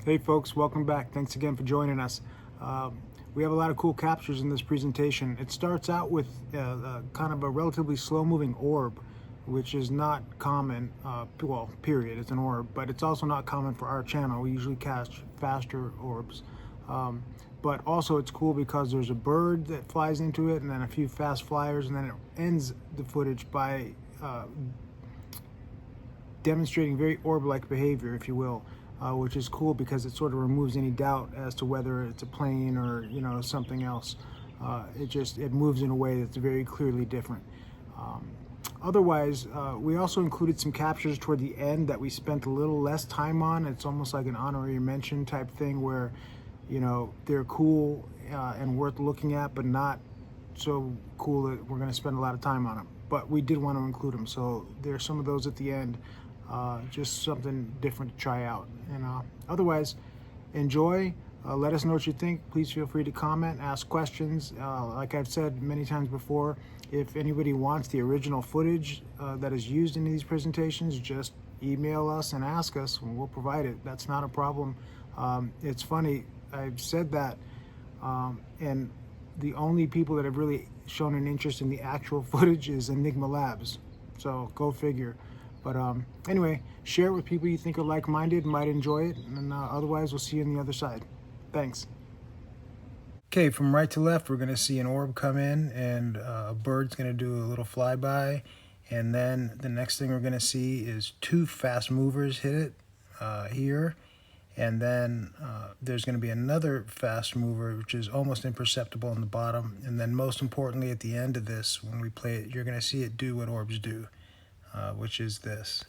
Hey folks, welcome back. Thanks again for joining us. We have a lot of cool captures in this presentation. It starts out with kind of a relatively slow-moving orb, which is not common, well, period, it's an orb, but it's also not common for our channel. We usually catch faster orbs. But also it's cool because there's a bird that flies into it and then a few fast flyers, and then it ends the footage by demonstrating very orb-like behavior, if you will. Which is cool because it sort of removes any doubt as to whether it's a plane or something else. It moves in a way that's very clearly different. Otherwise, we also included some captures toward the end that we spent a little less time on. It's almost like an honorary mention type thing where they're cool and worth looking at, but not so cool that we're going to spend a lot of time on them. But we did want to include them, so there's some of those at the end. Just something different to try out. And otherwise, enjoy. Let us know what you think. Please feel free to comment, ask questions. Like I've said many times before, if anybody wants the original footage that is used in these presentations, just email us and ask us, and we'll provide it. That's not a problem. It's funny, I've said that, and the only people that have really shown an interest in the actual footage is Enigma Labs. So go figure. But anyway, share it with people you think are like-minded, might enjoy it, and otherwise we'll see you on the other side. Thanks. Okay, from right to left, we're going to see an orb come in, and a bird's going to do a little flyby, and then the next thing we're going to see is two fast movers hit it here, and then there's going to be another fast mover, which is almost imperceptible on the bottom, and then most importantly at the end of this, when we play it, you're going to see it do what orbs do. Which is this.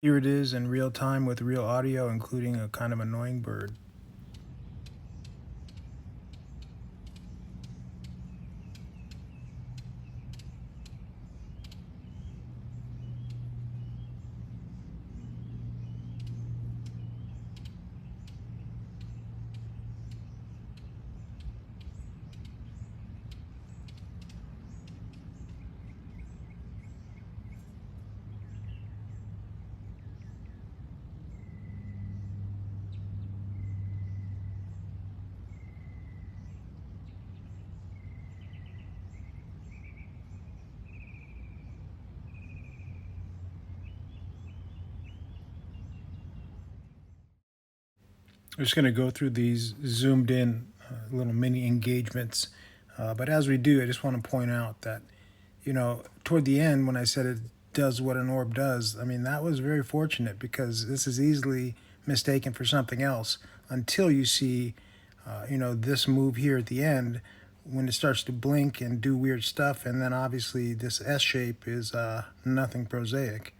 Here it is in real time with real audio, including a kind of annoying bird. I'm just going to go through these zoomed in little mini engagements. But as we do, I just want to point out that, toward the end, when I said it does what an orb does, I mean, that was very fortunate because this is easily mistaken for something else until you see, this move here at the end when it starts to blink and do weird stuff. And then obviously this S shape is nothing prosaic.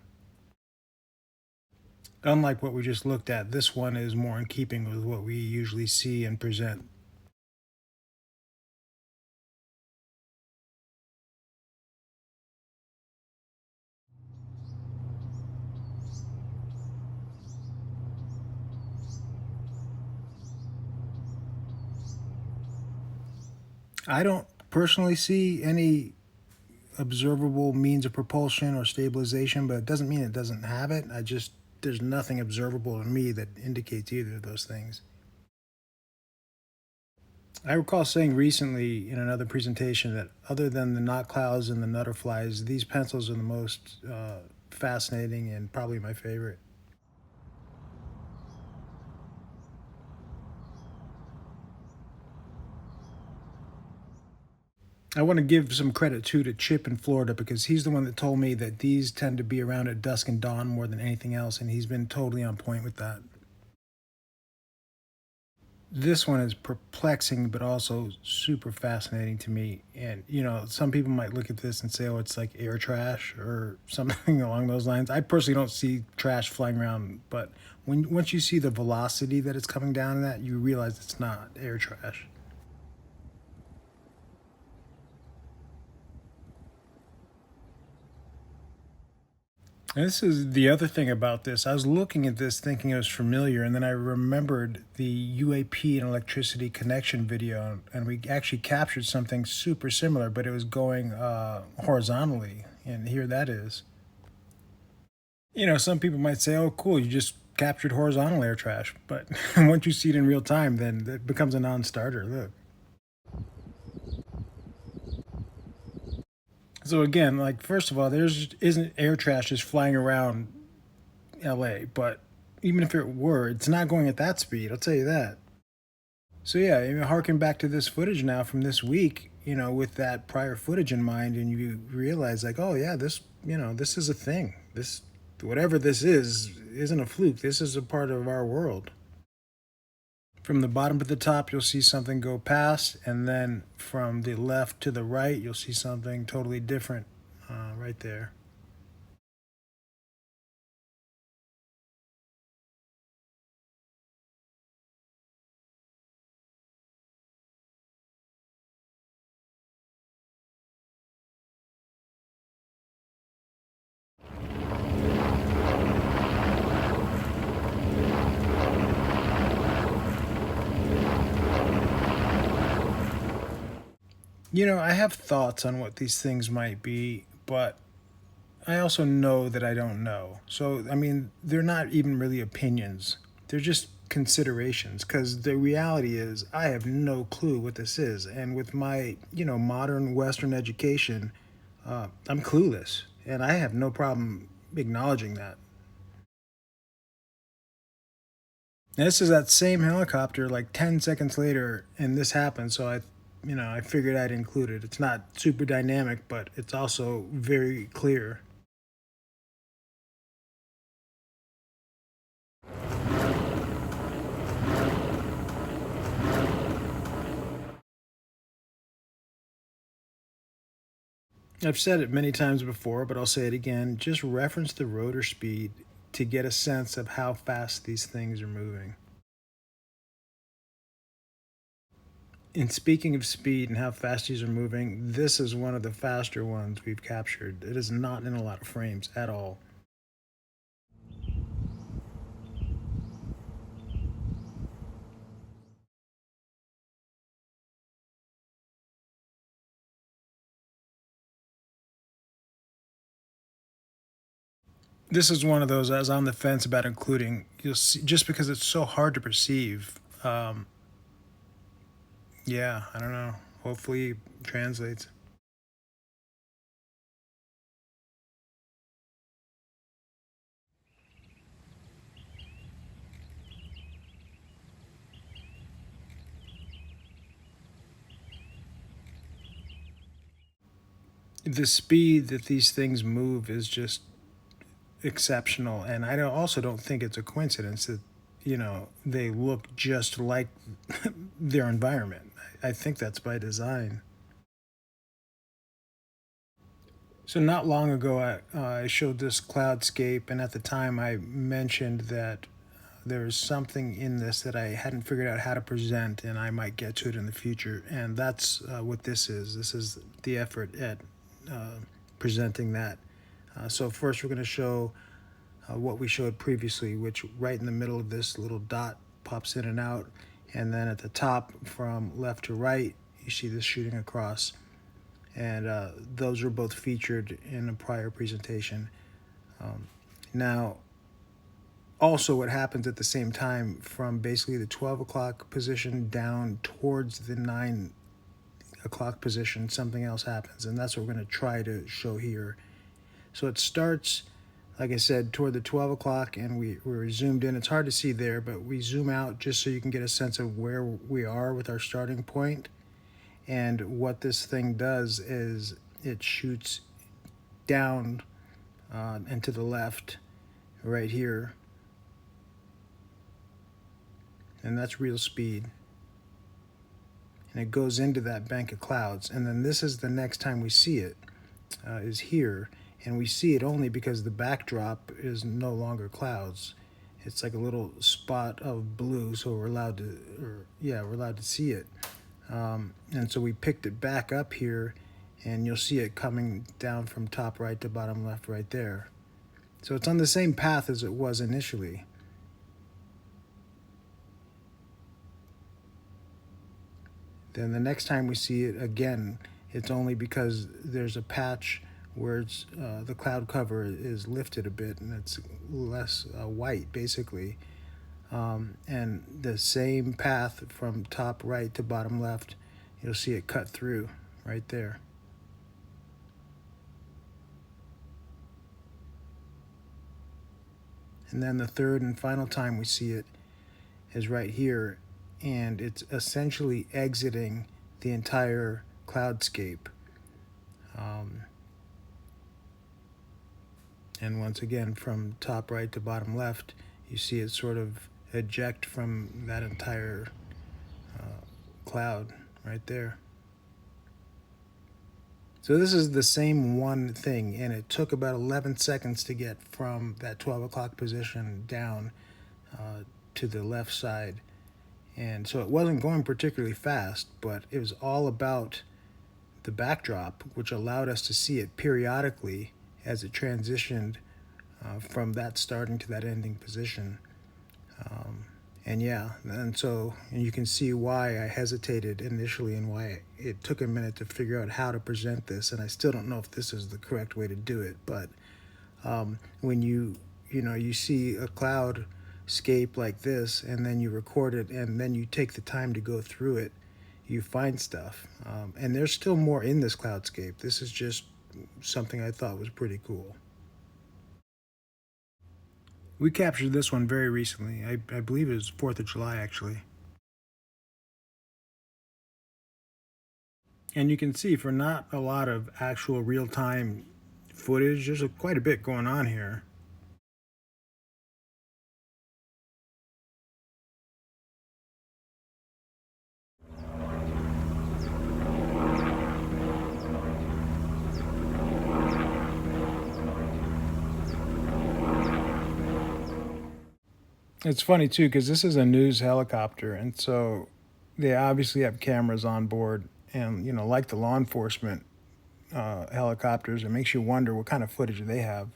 Unlike what we just looked at, this one is more in keeping with what we usually see and present. I don't personally see any observable means of propulsion or stabilization, but it doesn't mean it doesn't have it. There's nothing observable to me that indicates either of those things. I recall saying recently in another presentation that other than the knot clouds and the nutterflies, these pencils are the most fascinating and probably my favorite. I want to give some credit too to Chip in Florida because he's the one that told me that these tend to be around at dusk and dawn more than anything else, and he's been totally on point with that. This one is perplexing, but also super fascinating to me. And, some people might look at this and say, oh, it's like air trash or something along those lines. I personally don't see trash flying around, but once you see the velocity that it's coming down at, you realize it's not air trash. And this is the other thing about this. I was looking at this thinking it was familiar, and then I remembered the UAP and electricity connection video, and we actually captured something super similar, but it was going horizontally, and here that is. Some people might say, oh, cool, you just captured horizontal air trash. But once you see it in real time, then it becomes a non-starter. Look. So again, like first of all, there's isn't air trash just flying around LA, but even if it were, it's not going at that speed, I'll tell you that. So yeah, harken back to this footage now from this week, with that prior footage in mind, and you realize like, oh yeah, this is a thing. This whatever this is isn't a fluke. This is a part of our world. From the bottom to the top, you'll see something go past, and then from the left to the right, you'll see something totally different right there. I have thoughts on what these things might be, but I also know that I don't know. So, I mean, they're not even really opinions. They're just considerations because the reality is I have no clue what this is. And with my, modern Western education, I'm clueless. And I have no problem acknowledging that. And this is that same helicopter like 10 seconds later, and this happened. So I figured I'd include it. It's not super dynamic, but it's also very clear. I've said it many times before, but I'll say it again. Just reference the rotor speed to get a sense of how fast these things are moving. And speaking of speed and how fast these are moving, this is one of the faster ones we've captured. It is not in a lot of frames at all. This is one of those I was on the fence about including. You'll see, just because it's so hard to perceive. Yeah, I don't know. Hopefully, it translates. The speed that these things move is just exceptional, and also don't think it's a coincidence that they look just like their environment. I think that's by design. So not long ago, I showed this cloudscape, and at the time, I mentioned that there's something in this that I hadn't figured out how to present, and I might get to it in the future. And that's what this is. This is the effort at uh, presenting that. So first, we're going to show what we showed previously, which right in the middle of this little dot pops in and out. And then at the top from left to right, you see this shooting across. And those were both featured in a prior presentation. Now, also what happens at the same time from basically the 12 o'clock position down towards the 9 o'clock position, something else happens. And that's what we're going to try to show here. So it starts, like I said, toward the 12 o'clock, and we're zoomed in. It's hard to see there, but we zoom out just so you can get a sense of where we are with our starting point. And what this thing does is it shoots down and to the left right here. And that's real speed. And it goes into that bank of clouds. And then this is the next time we see it, is here. And we see it only because the backdrop is no longer clouds. It's like a little spot of blue, so we're allowed to see it. And so we picked it back up here, and you'll see it coming down from top right to bottom left right there. So it's on the same path as it was initially. Then the next time we see it again, it's only because there's a patch where the cloud cover is lifted a bit and it's less white, basically. And the same path from top right to bottom left, you'll see it cut through right there. And then the third and final time we see it is right here, and it's essentially exiting the entire cloudscape. And once again, from top right to bottom left, you see it sort of eject from that entire cloud right there. So this is the same one thing, and it took about 11 seconds to get from that 12 o'clock position down to the left side. And so it wasn't going particularly fast, but it was all about the backdrop, which allowed us to see it periodically as it transitioned from that starting to that ending position. And yeah, and so you can see why I hesitated initially and why it took a minute to figure out how to present this. And I still don't know if this is the correct way to do it. But when you see a cloudscape like this, and then you record it, and then you take the time to go through it, you find stuff. And there's still more in this cloudscape. This is just something I thought was pretty cool. We captured this one very recently. I believe it was 4th of July, actually. And you can see for not a lot of actual real-time footage, there's quite a bit going on here. It's funny too, because this is a news helicopter, and so they obviously have cameras on board. And like the law enforcement helicopters, it makes you wonder what kind of footage they have.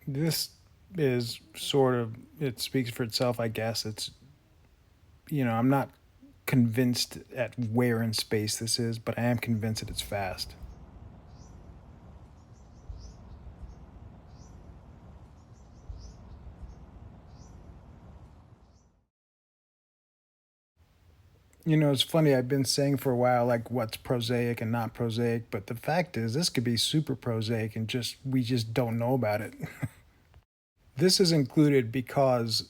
This is sort of, it speaks for itself, I guess. It's, I'm not convinced at where in space this is, but I am convinced that it's fast. It's funny, I've been saying for a while, like, what's prosaic and not prosaic, but the fact is, this could be super prosaic and we just don't know about it. This is included because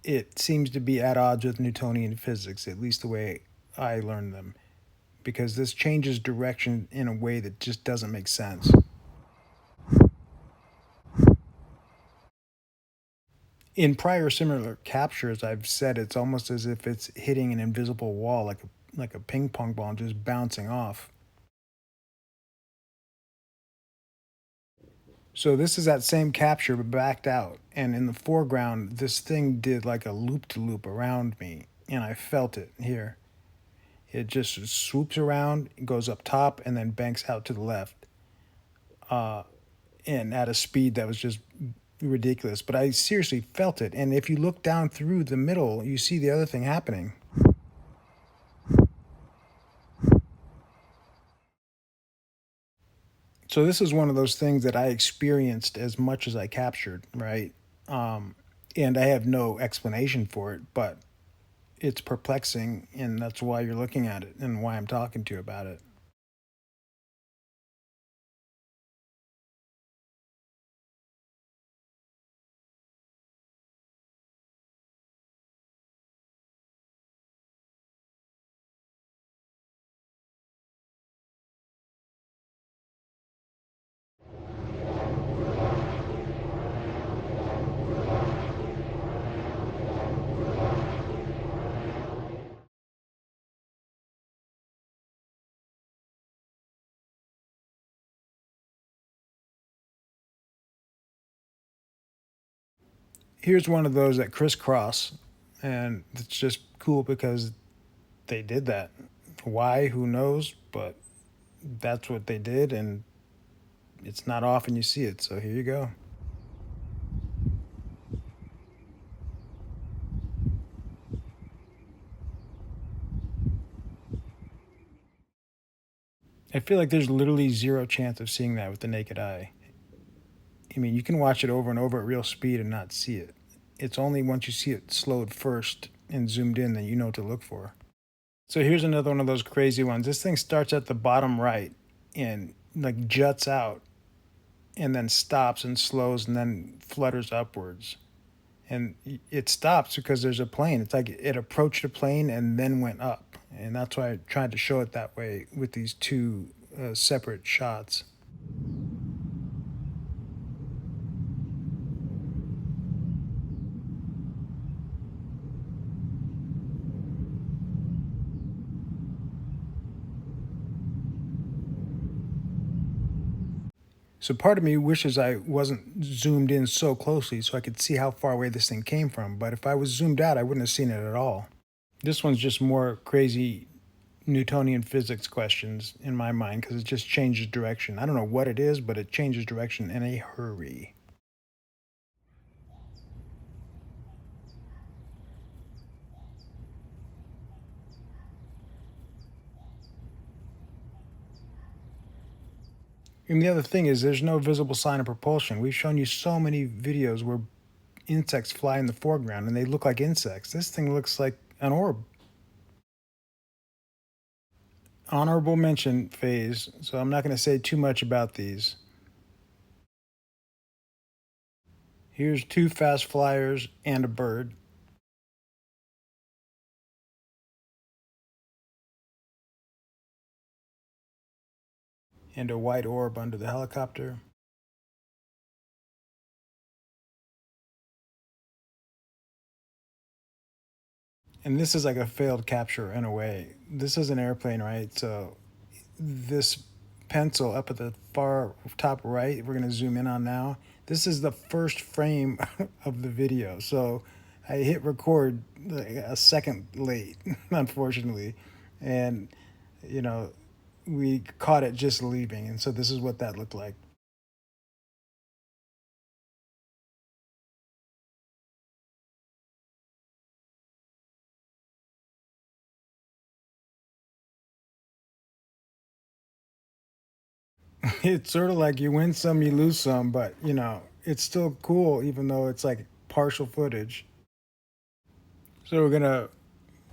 it seems to be at odds with Newtonian physics, at least the way I learned them, because this changes direction in a way that just doesn't make sense. In prior similar captures, I've said it's almost as if it's hitting an invisible wall, like a ping pong ball, and just bouncing off. So this is that same capture but backed out, and in the foreground, this thing did like a loop to loop around me, and I felt it here. It just swoops around, goes up top, and then banks out to the left, and at a speed that was just ridiculous. But I seriously felt it, and if you look down through the middle, you see the other thing happening. So this is one of those things that I experienced as much as I captured, right? And I have no explanation for it, but it's perplexing, and that's why you're looking at it and why I'm talking to you about it. Here's one of those that crisscross, and it's just cool because they did that. Why? Who knows? But that's what they did, and it's not often you see it. So here you go. I feel like there's literally zero chance of seeing that with the naked eye. I mean, you can watch it over and over at real speed and not see it. It's only once you see it slowed first and zoomed in that you know what to look for. So here's another one of those crazy ones. This thing starts at the bottom right and like juts out and then stops and slows and then flutters upwards. And it stops because there's a plane. It's like it approached a plane and then went up. And that's why I tried to show it that way with these two separate shots. So part of me wishes I wasn't zoomed in so closely so I could see how far away this thing came from. But if I was zoomed out, I wouldn't have seen it at all. This one's just more crazy Newtonian physics questions in my mind because it just changes direction. I don't know what it is, but it changes direction in a hurry. And the other thing is, there's no visible sign of propulsion. We've shown you so many videos where insects fly in the foreground and they look like insects. This thing looks like an orb. Honorable mention phase, so I'm not going to say too much about these. Here's two fast flyers and a bird. And a white orb under the helicopter. And this is like a failed capture in a way. This is an airplane, right? So this pencil up at the far top right, we're going to zoom in on now. This is the first frame of the video. So I hit record a second late, unfortunately. And, you know, we caught it just leaving. And so this is what that looked like. It's sort of like you win some, you lose some, but, you know, it's still cool, even though it's like partial footage. So we're going to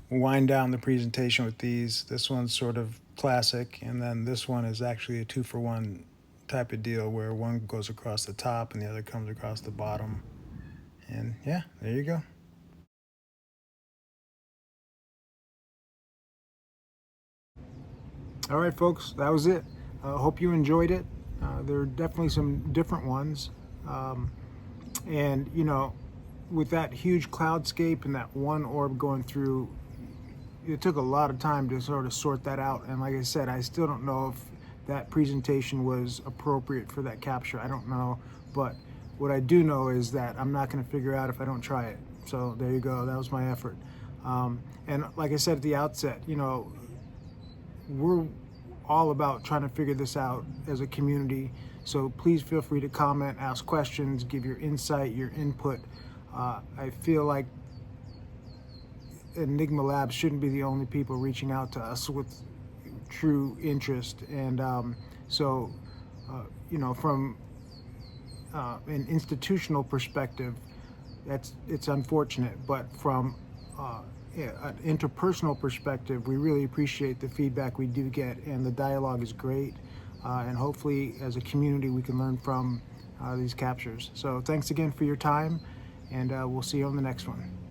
wind down the presentation with these. This one's sort of classic, and then this one is actually a 2-for-1 type of deal where one goes across the top and the other comes across the bottom. And yeah, there you go. All right, folks, that was it. Hope you enjoyed it. There are definitely some different ones. And, you know, with that huge cloudscape and that one orb going through, it took a lot of time to sort of sort that out. And like I said, I still don't know if that presentation was appropriate for that capture. I don't know. But what I do know is that I'm not going to figure out if I don't try it. So there you go. That was my effort. And like I said at the outset, you know, we're all about trying to figure this out as a community. So please feel free to comment, ask questions, give your insight, your input. I feel like Enigma Labs shouldn't be the only people reaching out to us with true interest. And you know, from an institutional perspective, it's unfortunate, but from an interpersonal perspective, we really appreciate the feedback we do get, and the dialogue is great. And hopefully, as a community, we can learn from these captures. So thanks again for your time, and we'll see you on the next one.